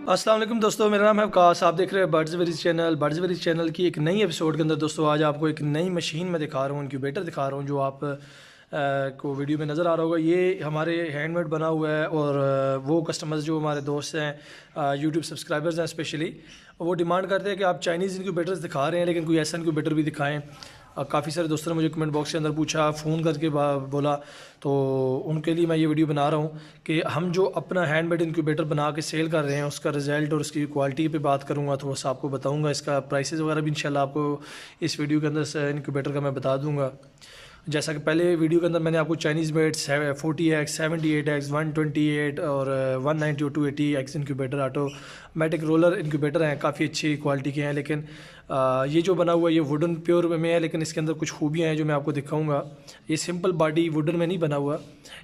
अस्सलाम वालेकुम दोस्तों, मेरा नाम है वकास। आप देख रहे हैं बर्ड्सवेरीज चैनल। बर्ड्सवेरीज चैनल की एक नई एपिसोड के अंदर दोस्तों आज आपको एक नई मशीन में दिखा रहा हूँ, इंक्यूबेटर दिखा रहा हूँ, जो आप को वीडियो में नज़र आ रहा होगा। ये हमारे हैंडमेड बना हुआ है और वो कस्टमर्स जो हमारे दोस्त हैं, यूट्यूब सब्सक्राइबर्स हैं स्पेशली, वो डिमांड करते हैं कि आप चाइनीज़ इंक्यूबेटर्स दिखा रहे हैं लेकिन कोई ऐसा इंक्यूबेटर भी दिखाएँ। काफ़ी सारे दोस्तों ने मुझे कमेंट बॉक्स के अंदर पूछा, फ़ोन करके बोला, तो उनके लिए मैं ये वीडियो बना रहा हूँ कि हम जो अपना हैंडमेड इंक्यूबेटर बना के सेल कर रहे हैं उसका रिज़ल्ट और उसकी क्वालिटी पे बात करूँगा, थोड़ा सा आपको बताऊँगा। इसका प्राइसेस वगैरह भी इंशाल्लाह आपको इस वीडियो के अंदर इंक्यूबेटर का मैं बता दूँगा। जैसा कि पहले वीडियो के अंदर मैंने आपको चाइनीज़ मेड 40X, 78X, 128 और 190 और 280X incubator automatic roller incubator हैं, काफ़ी अच्छी क्वालिटी के हैं। लेकिन ये जो बना हुआ है ये वुडन प्योर में है, लेकिन इसके अंदर कुछ खूबियाँ हैं जो मैं आपको दिखाऊंगा। ये सिंपल बॉडी वुडन में नहीं बना हुआ,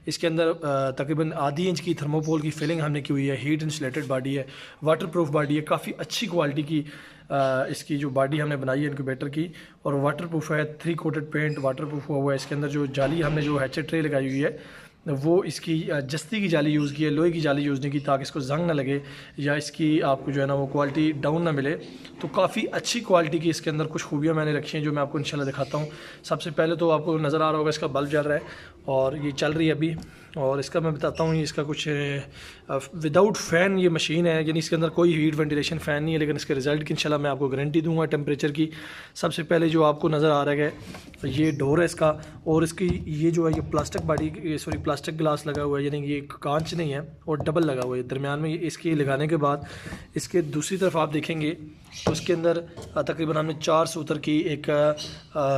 इसके अंदर तकरीबन आधी इंच की थर्मोकोल की फिलिंग हमने की हुई है। हीट इंसुलेटेड बॉडी है, वाटरप्रूफ बॉडी है, काफ़ी अच्छी क्वालिटी की इसकी जो बॉडी हमने बनाई है इंक्यूबेटर की, और वाटरप्रूफ है। 3 कोटेड पेंट वाटरप्रूफ हुआ है। इसके अंदर जो जाली हमने जो हैचेट ट्रे लगाई हुई है वो इसकी जस्ती की जाली यूज़ की है, लोहे की जाली यूज़ नहीं की, ताकि इसको जंग ना लगे या इसकी आपको जो है ना वो क्वालिटी डाउन ना मिले। तो काफ़ी अच्छी क्वालिटी की इसके अंदर कुछ खूबियाँ मैंने रखी हैं जो मैं आपको इंशाल्लाह दिखाता हूँ। सबसे पहले तो आपको नज़र आ रहा होगा इसका बल्ब जल रहा है और ये चल रही है अभी। और इसका मैं बताता हूँ, इसका कुछ विदाउट फ़ैन ये मशीन है, यानी इसके अंदर कोई हीट वेंटिलेशन फ़ैन नहीं है, लेकिन इसके रिज़ल्ट की इंशाल्लाह मैं आपको गारंटी दूंगा टेम्परेचर की। सबसे पहले जो आपको नज़र आ रहा है ये डोर है इसका, और इसकी ये जो है ये plastic body sorry plastic glass लगा हुआ है, यानी ये कांच नहीं है और डबल लगा हुआ है दरमियान में। इसके लगाने के बाद इसके दूसरी तरफ आप देखेंगे तो उसके अंदर तकरीबन हमने 4 सूत्र की एक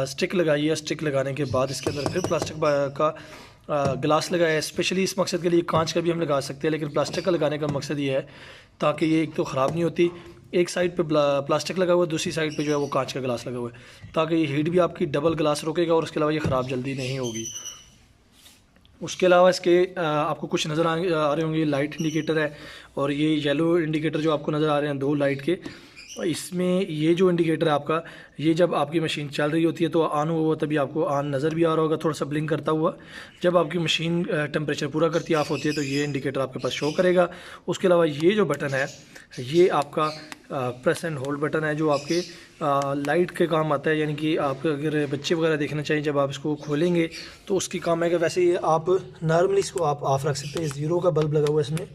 स्टिक लगाई है। स्टिक लगाने के बाद इसके अंदर फिर प्लास्टिक का ग्लास लगाया है। स्पेशली इस मकसद के लिए कांच का भी हम लगा सकते हैं, लेकिन प्लास्टिक का लगाने का मकसद ये है ताकि ये एक तो ख़राब नहीं होती, एक साइड पे प्लास्टिक लगा हुआ है, दूसरी साइड पे जो है वो कांच का ग्लास लगा हुआ है, ताकि ये हीट भी आपकी डबल ग्लास रोकेगा और उसके अलावा ये ख़राब जल्दी नहीं होगी। उसके अलावा इसके आपको कुछ नज़र आ रहे होंगे, लाइट इंडिकेटर है और ये येलो इंडिकेटर जो आपको नज़र आ रहे हैं 2 लाइट के। इसमें ये जो इंडिकेटर है आपका, ये जब आपकी मशीन चल रही होती है तो ऑन हुआ तभी आपको ऑन नज़र भी आ रहा होगा, थोड़ा सा ब्लिंक करता हुआ। जब आपकी मशीन टेम्परेचर पूरा करती ऑफ होती है तो ये इंडिकेटर आपके पास शो करेगा। उसके अलावा ये जो बटन है ये आपका प्रेस एंड होल्ड बटन है, जो आपके लाइट के काम आता है। यानी कि आप अगर बच्चे वगैरह देखना चाहिए, जब आप इसको खोलेंगे तो उसकी काम आएगा। वैसे ये आप नॉर्मली इसको आप ऑफ रख सकते हैं। 0 का बल्ब लगा हुआ है इसमें।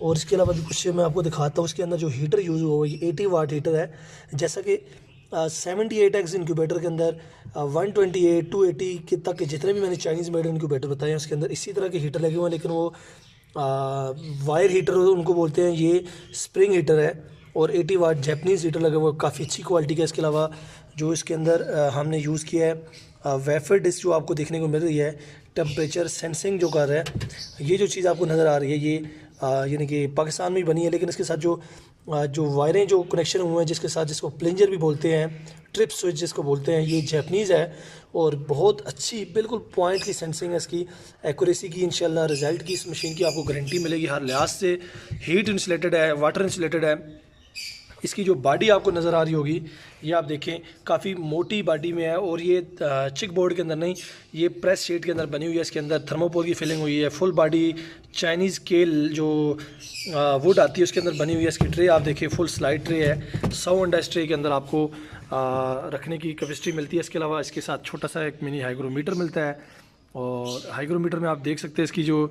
और इसके अलावा भी कुछ मैं आपको दिखाता हूँ। इसके अंदर जो हीटर यूज़ हुआ है ये 80 वाट हीटर है। जैसा कि 78X इंक्यूबेटर के अंदर 128, 280 के तक के जितने भी मैंने चाइनीज़ मेड इंक्यूबेटर बताए हैं उसके अंदर इसी तरह के हीटर लगे हुए हैं, लेकिन वो वायर हीटर उनको बोलते हैं, ये स्प्रिंग हीटर है। और 80 वाट जैपनीज़ हीटर लगा हुआ है, काफ़ी अच्छी क्वालिटी का। इसके अलावा जो इसके अंदर हमने यूज़ किया है वेफर डिस्क, जो आपको देखने को मिल रही है, टेम्परेचर सेंसिंग जो कर रहा है, ये जो चीज़ आपको नज़र आ रही है ये यानी कि पाकिस्तान में बनी है, लेकिन इसके साथ जो वायरें जो कनेक्शन हुए हैं जिसके साथ, जिसको प्लिंजर भी बोलते हैं, ट्रिप स्विच जिसको बोलते हैं, ये जैपनीज़ है और बहुत अच्छी बिल्कुल पॉइंट की सेंसिंग है इसकी, एक्यूरेसी की। इंशाल्लाह रिज़ल्ट की इस मशीन की आपको गारंटी मिलेगी हर लिहाज से। हीट इंसुलेटेड है, वाटर इंसुलेटेड है। इसकी जो बॉडी आपको नज़र आ रही होगी ये आप देखें, काफ़ी मोटी बॉडी में है और ये चिक बोर्ड के अंदर नहीं, ये प्रेस शीट के अंदर बनी हुई है। इसके अंदर थर्मोकोल की फिलिंग हुई है। फुल बॉडी चाइनीज़ केल जो वुड आती है उसके अंदर बनी हुई है। इसकी ट्रे आप देखिए, फुल स्लाइड ट्रे है। 100 अंडाज ट्रे के अंदर आपको रखने की कैपेसिटी मिलती है। इसके अलावा इसके साथ छोटा सा एक मिनी हाइग्रोमीटर मिलता है, और हाइग्रोमीटर में आप देख सकते हैं इसकी जो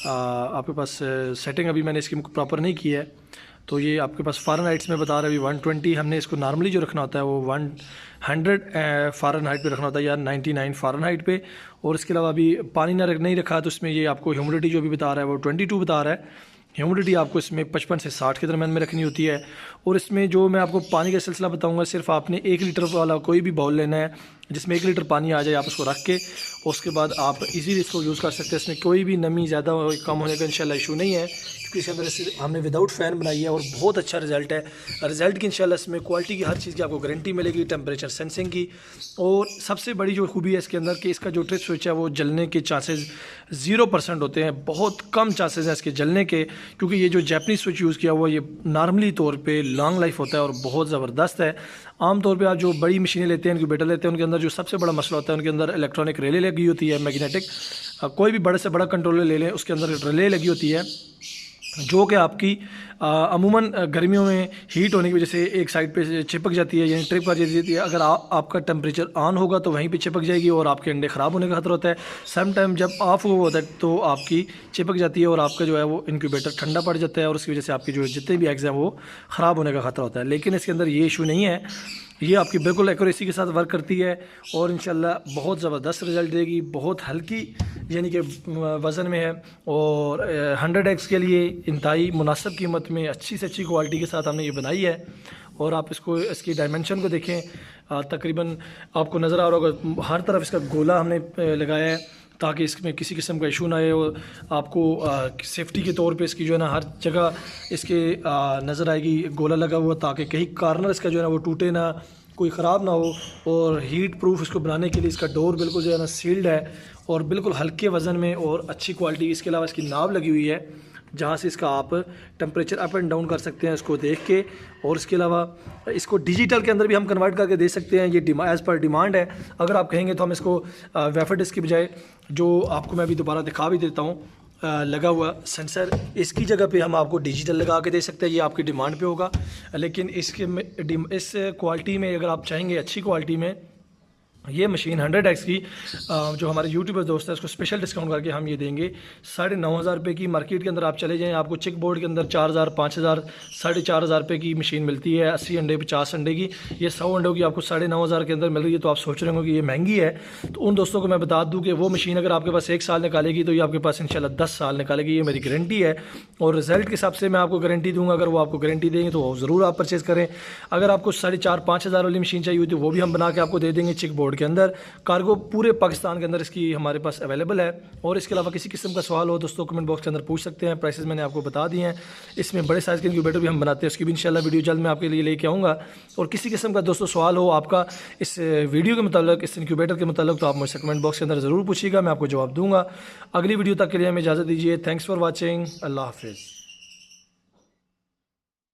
आपके पास सेटिंग अभी मैंने इसकी प्रॉपर नहीं की है, तो ये आपके पास फ़ारेनहाइट्स में बता रहा है अभी 120। हमने इसको नॉर्मली जो रखना होता है वो 100 फ़ारेनहाइट पे रखना होता है या 99 फ़ारेनहाइट पे। और इसके अलावा अभी पानी नहीं रखा तो इसमें ये आपको ह्यूमिडिटी जो भी बता रहा है वो 22 बता रहा है। ह्यूमिडिटी आपको इसमें 55 से 60 के दरम्यान में रखनी होती है। और इसमें जो मैं आपको पानी का सिलसिला बताऊंगा, सिर्फ आपने 1 लीटर वाला कोई भी बाउल लेना है जिसमें 1 लीटर पानी आ जाए, आप उसको रख के उसके बाद आप इजीली इसको यूज़ कर सकते हैं। इसमें कोई भी नमी ज़्यादा कम होने का इंशाल्लाह इशू नहीं है, क्योंकि इसके अंदर हमने विदाउट फ़ैन बनाई है और बहुत अच्छा रिज़ल्ट है। रिज़ल्ट की इंशाल्लाह इसमें क्वालिटी की हर चीज़ की आपको गारंटी मिलेगी, टेम्परेचर सेंसिंग की। और सबसे बड़ी जो खूबी है इसके अंदर कि इसका जो ट्रिप स्विच है वो जलने के चांसेस 0% होते हैं। बहुत कम चांसेस हैं इसके जलने के, क्योंकि ये जो जैपनीज़ स्विच यूज़ किया हुआ ये नॉर्मली तौर पे लॉन्ग लाइफ होता है और बहुत ज़बरदस्त है। आम तौर पे आप जो बड़ी मशीनें लेते हैं, इंक्यूबेटर लेते हैं, उनके अंदर जो सबसे बड़ा मसला होता है उनके अंदर इलेक्ट्रॉनिक रिले लगी होती है, मैग्नेटिक। कोई भी बड़े से बड़ा कंट्रोलर ले लें उसके अंदर रिले लगी होती है, जो कि आपकी अमूमन गर्मियों में हीट होने की वजह से एक साइड पे चिपक जाती है, यानी ट्रिप कर जाती है। अगर आपका टेम्परेचर ऑन होगा तो वहीं पे चिपक जाएगी और आपके अंडे ख़राब होने का खतरा होता है। सम टाइम जब ऑफ हुआ होता है तो आपकी चिपक जाती है और आपका जो है वो इंक्यूबेटर ठंडा पड़ जाता है और उसकी वजह से आपकी जो जितने भी एग्ज़ हैं वो ख़राब होने का खतरा होता है। लेकिन इसके अंदर ये इशू नहीं है, ये आपकी बिल्कुल एक्यूरेसी के साथ वर्क करती है और इंशाल्लाह बहुत ज़बरदस्त रिज़ल्ट देगी। बहुत हल्की यानी कि वज़न में है और 100 एग्स के लिए इंतहाई मुनासिब कीमत में अच्छी से अच्छी क्वालिटी के साथ हमने ये बनाई है। और आप इसकी डायमेंशन को देखें, तकरीबन आपको नज़र आ रहा होगा हर तरफ इसका गोला हमने लगाया है ताकि इसमें किसी किस्म का इशू ना आए। और आपको सेफ्टी के तौर पे इसकी जो है ना हर जगह इसके नज़र आएगी गोला लगा हुआ, ताकि कहीं कार्नर इसका जो है ना वो टूटे ना, कोई ख़राब ना हो। और हीट प्रूफ इसको बनाने के लिए इसका डोर बिल्कुल जो है ना सील्ड है और बिल्कुल हल्के वज़न में और अच्छी क्वालिटी। इसके अलावा इसकी नाव लगी हुई है जहाँ से इसका आप टेम्परेचर अप एंड डाउन कर सकते हैं इसको देख के। और इसके अलावा इसको डिजिटल के अंदर भी हम कन्वर्ट करके दे सकते हैं, ये एज़ पर डिमांड है। अगर आप कहेंगे तो हम इसको वेफर डिस्क की बजाय, जो आपको मैं अभी दोबारा दिखा भी देता हूँ, लगा हुआ सेंसर, इसकी जगह पे हम आपको डिजिटल लगा के दे सकते हैं। ये आपकी डिमांड पे होगा। लेकिन इस क्वालिटी में अगर आप चाहेंगे अच्छी क्वालिटी में, ये मशीन 100 की जो हमारे यूट्यूबर दोस्त है उसको स्पेशल डिस्काउंट करके हम ये देंगे 9,500 रुपये की। मार्केट के अंदर आप चले जाएं, आपको चिक बोर्ड के अंदर 4,000, 5,000, 4,500 रुपये की मशीन मिलती है। 80 अंडे, 50 अंडे की, ये 100 अंडों की आपको 9,500 के अंदर मिल रही है। तो आप सोच रहे होंगे कि ये महंगी है, तो उन दोस्तों को मैं बता दूँ कि वो मशीन अगर आपके पास 1 साल निकालेगी तो ये आपके पास इंशाल्लाह 10 साल निकालेगी। ये मेरी गारंटी है और रिजल्ट के हिसाब से मैं आपको गारंटी दूँगा। अगर वो आपको गारंटी देंगे तो ज़रूर आप परचेज़ करें। अगर आपको 4,500-5,000 वाली मशीन चाहिए हुई तो वो भी हम बना के आपको दे देंगे चिक बोर्ड के अंदर। कार्गो पूरे पाकिस्तान के अंदर इसकी हमारे पास अवेलेबल है। और इसके अलावा किसी किस्म का सवाल हो दोस्तों कमेंट बॉक्स के अंदर पूछ सकते हैं। प्राइसेस मैंने आपको बता दिए हैं। इसमें बड़े साइज़ के इंक्यूबेटर भी हम बनाते हैं, उसकी भी इंशाल्लाह वीडियो जल्द मैं आपके लिए लेके आऊँगा। और किसी किस्म का दोस्तों सवाल हो आपका इस वीडियो के मतलब, इस इंक्यूबेटर के मतलब, तो आप मुझसे कमेंट बॉक्स के अंदर ज़रूर पूछिएगा, मैं आपको जवाब दूँगा। अगली वीडियो तक के लिए हमें इजाज़त दीजिए। Thanks for watching. अल्लाह हाफिज़।